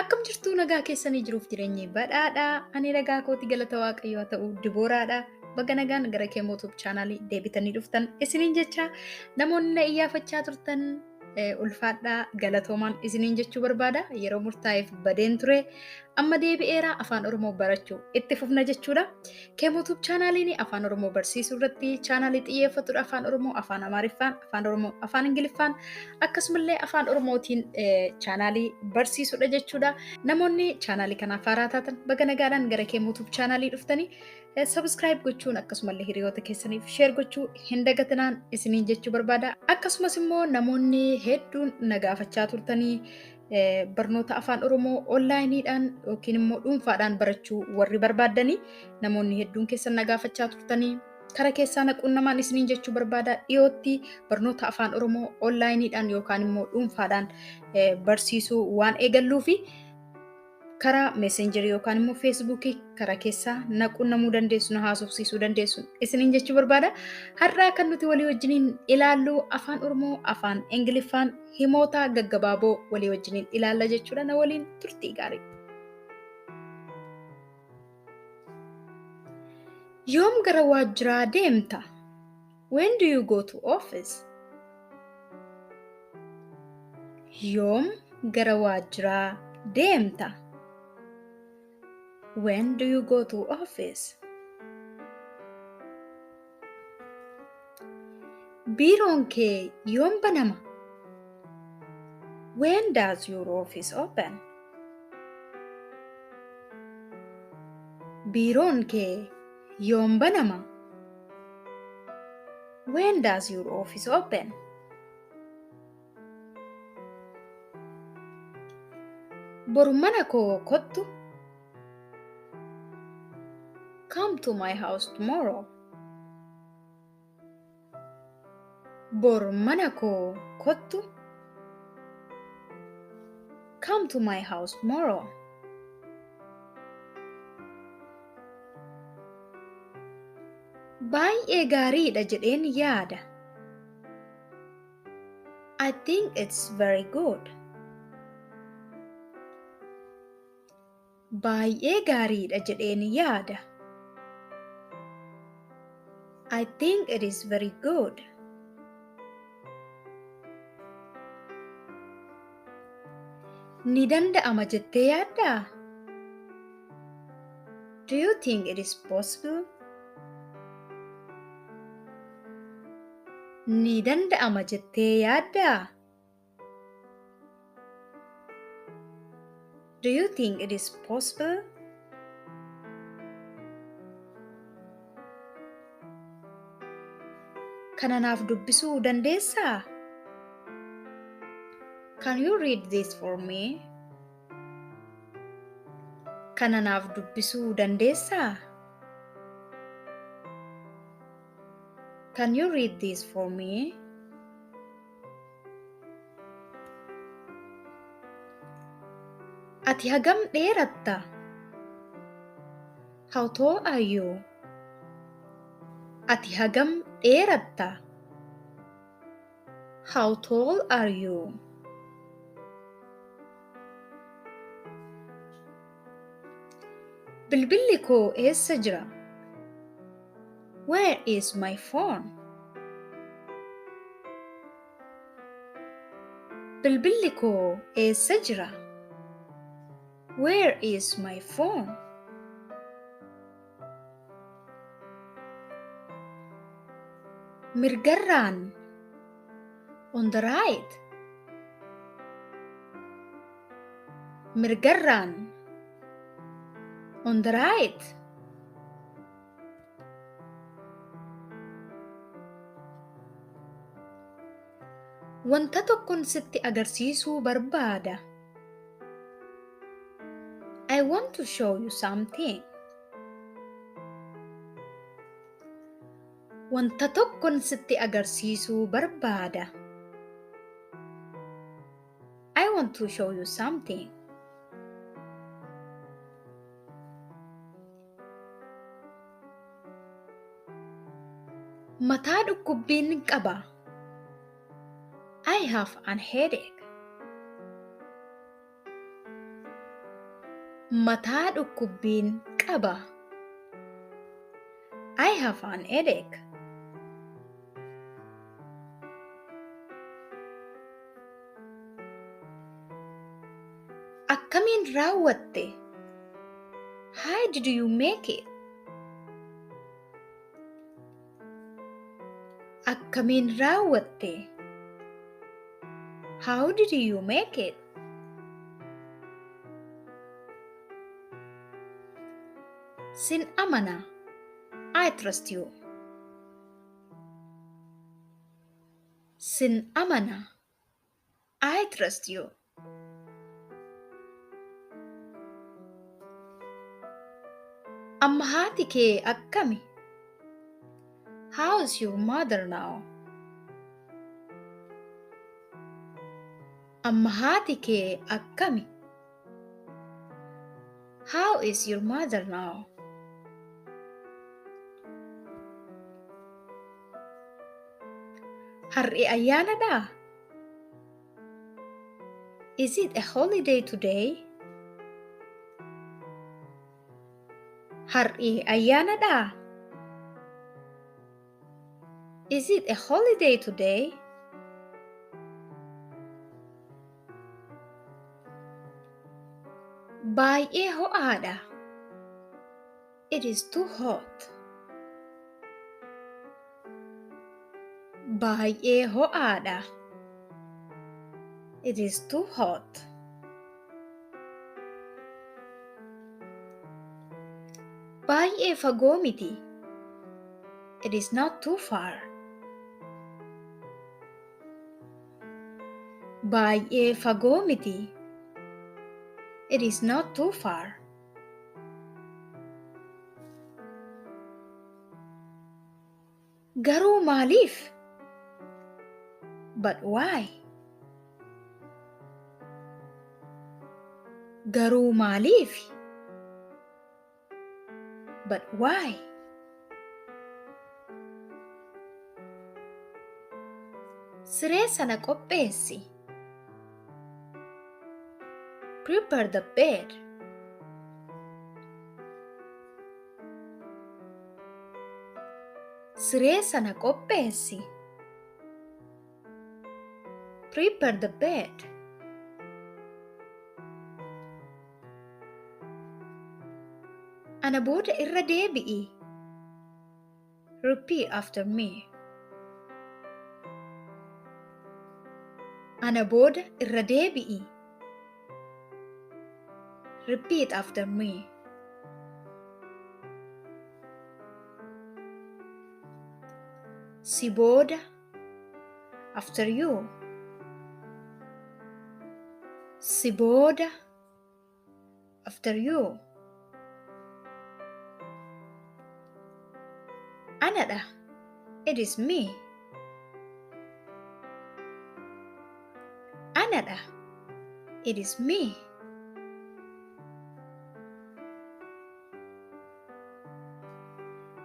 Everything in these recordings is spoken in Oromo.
Akkam jirtuu nagaa keessanii jiruuf jireenyi badhaadhaa. Ani nagaa kooti galata waaqayyoo haa ta'u Dibooraadha. Baga nagaan gara Kemo Tube chaanaalii deebitanii dhuftan isiniin jecha namoonni na iyyaafachaa turtan ulfaadhaa galatoomaan isiniin jechuu barbaada. Yeroo murtaa'eef badeen ture amma deebi'eera afaan Oromoo barachuu itti fufna jechuudha. Kemo Tube chaanaaliin afaan Oromoo barsiisuu irratti chaanaalii xiyyeeffatudha. Afaan Oromoo, afaan Amaariffaan, afaan Oromoo, afaan Ingiliffaan akkasumallee afaan Oromootiin chaanaalii barsiisudha jechuudha. Namoonni chaanaalii kanaaf haaraa taatan baga nagaadhaan gara Kemo Tube chaanaalii dhuftanii subscribe gochuun akkasumallee hiriyoota keessaniif share gochuu hin dagatinaan isiniin jechuu barbaada. Akkasumas immoo namoonni hedduun na gaafachaa turtanii barnoota afaan Oromoo onlaayiniidhaan yookiin immoo dhuunfaadhaan barachuu warri barbaaddanii namoonni hedduun keessan na gaafachaa turtanii kara keessaa naquunnamaan isiniin jechuu barbaada. Dhiyootti barnoota afaan Oromoo onlaayiniidhaan yookaan immoo dhuunfaadhaan barsiisuu waan eegalluu fi karaa messengerii yookaan immoo feesbuukii karaa keessaa naquunnamuu dandeessu, na haasofsiisuu dandeessu isiniin jechuu barbaada. Har'aa kan nuti walii wajjiniin ilaallu afaan Oromoo, afaan Ingiliffaan himoota gaggabaaboo walii wajjiniin ilaalla jechuudha. Na waliin turtii gaarii. Yoom gara waajjiraa deemta? When do you go to office? Yoom gara waajjiraa deemta? When do you go to office? Biiroon kee yoom banama? When does your office open? Biiroon kee yoom banama? When does your office open? Boru mana koo kottu? Come to my house tomorrow. Boru mana koo kottu? Come to my house tomorrow. Baay'ee gaariidha jedheen yaada. I think it's very good. Baay'ee gaariidha jedheen yaada. I think it is very good. Ni danda'ama jettee yaaddaa? Do you think it is possible? Ni danda'ama jettee yaaddaa? Do you think it is possible? Kana naaf dubbisuu dandeessaa? Can you read this for me? Kana naaf dubbisuu dandeessaa? Can you read this for me? Ati hagam dheeratta? How tall are you? Ati hagam dheeratta? How tall are you? Bilbilli koo eessa jira? Where is my phone? Bilbilli koo eessa jira? Where is my phone? Mirgarraan. On the right. Mirgarraan. On the right. Wanta tokkon sitti agarsiisuu barbaada. I want to show you something. Wanta tokkon sitti agarsiisuu barbaada. I want to show you something. Mataa dhukkubbiin qaba. I have an headache. Mataa dhukkubbiin qaba. I have an headache. Akkamiin raawwatte? How did you make it? Akkamiin raawwatte? How did you make it? Sin amana. I trust you. Sin amana. I trust you. Amma haati kee akkami? How's your mother now? Amma haati kee akkami? How is your mother now? Har'i ayyaanadhaa? Is it a holiday today? Har'i ayyaanadhaa? Is it a holiday today? Baay'ee ho'aadha. It is too hot. Baay'ee ho'aadha. It is too hot. Baay'ee fagoo miti. It is not too far. Baay'ee fagoo miti. It is not too far. Garuu maaliif? But why? Garuu maaliif? But why? Siree sana qopheessi. Prepare the bed. Siree sana qopheessi. Prepare the bed. Ana booda irra deebi'i. Repeat after me. Ana booda irra deebi'i. Repeat after me. Si booda. After you. Si booda. After you. Anadha. It is me. Anadha. It is me.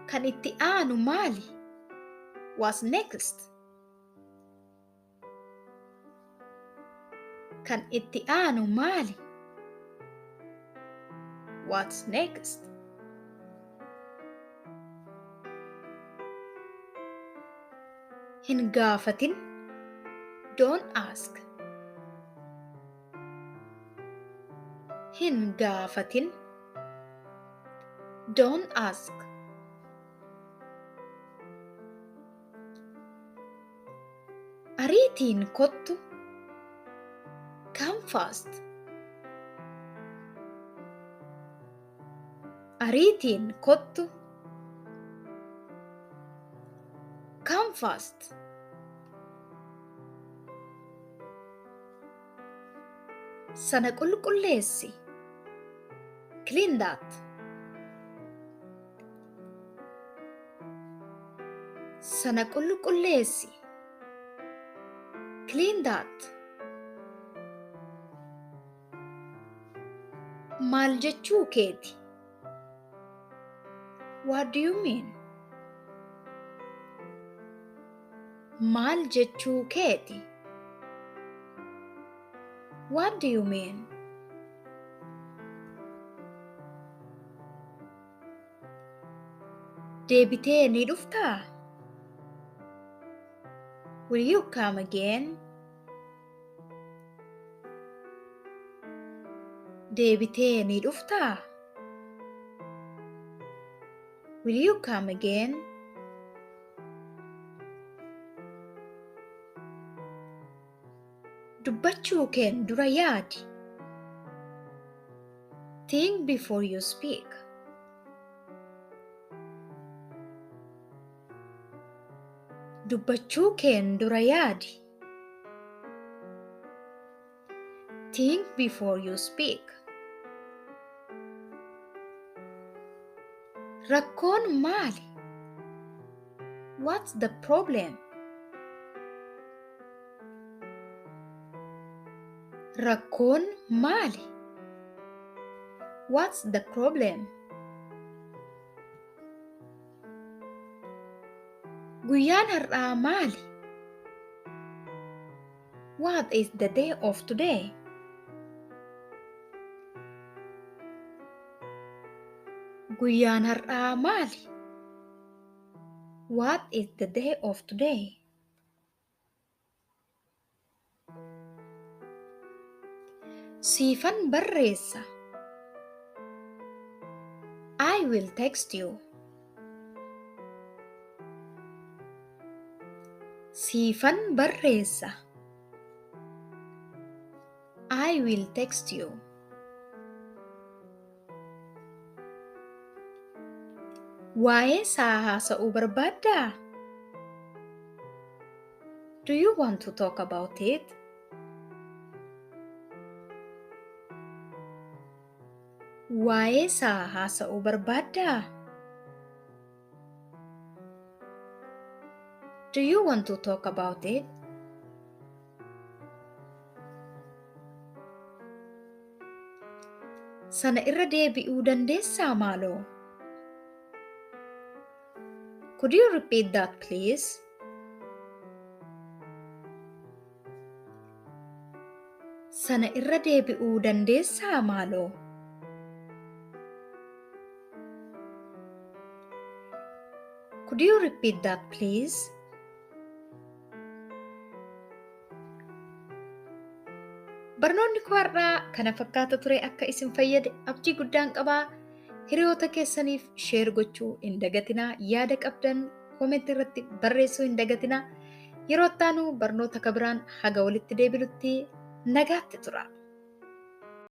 Kan itti aanu maali? What's next? Kan itti aanu maali? What's next? Hin gaafatin. Don't ask. Hin gaafatin. Don't ask. Ariitiin kottu. Come fast. Ariitiin kottu. Come fast. Sana qulqulleessi. Clean that. Sana qulqulleessi. Clean that. Maal jechuu keeti? What do you mean? Maal jechuu keeti? What do you mean? Deebitee ni dhuftaa? Will you come again? Deebitee ni dhuftaa? Will you come again? Dubbachuu keen dura yaadi. Think before you speak. Dubbachuu keen dura yaadi. Think before you speak. Rakkoon maali? What's the problem? Rakkoon maali? What's the problem? Guyyaan har'aa maali? What is the day of today? Guyyaan har'aa maali? What is the day of today? Siifan barreessa. I will text you. Siifan barreessa. I will text you. Waa'ee isaa haasa'uu barbaaddaa? Do you want to talk about it? Waa'ee isaa haasa'uu barbaaddaa? Do you want to talk about it? Sana irra deebi'uu dandeessaa maaloo? Could you repeat that please? Sana irra deebi'uu dandeessaa maaloo? Could you repeat that please? Barnoonni koo har'aa kana fakkaata ture. Akka isin fayyade abdii guddaan qabaa. Hiriyoota keessaniif sheer gochuu hin dagatinaa. Yaada qabdan koomentii irratti barreessuu hin dagatinaa. Yeroo itti aanu barnoota kabiraan haga walitti deebinutti nagaatti tura.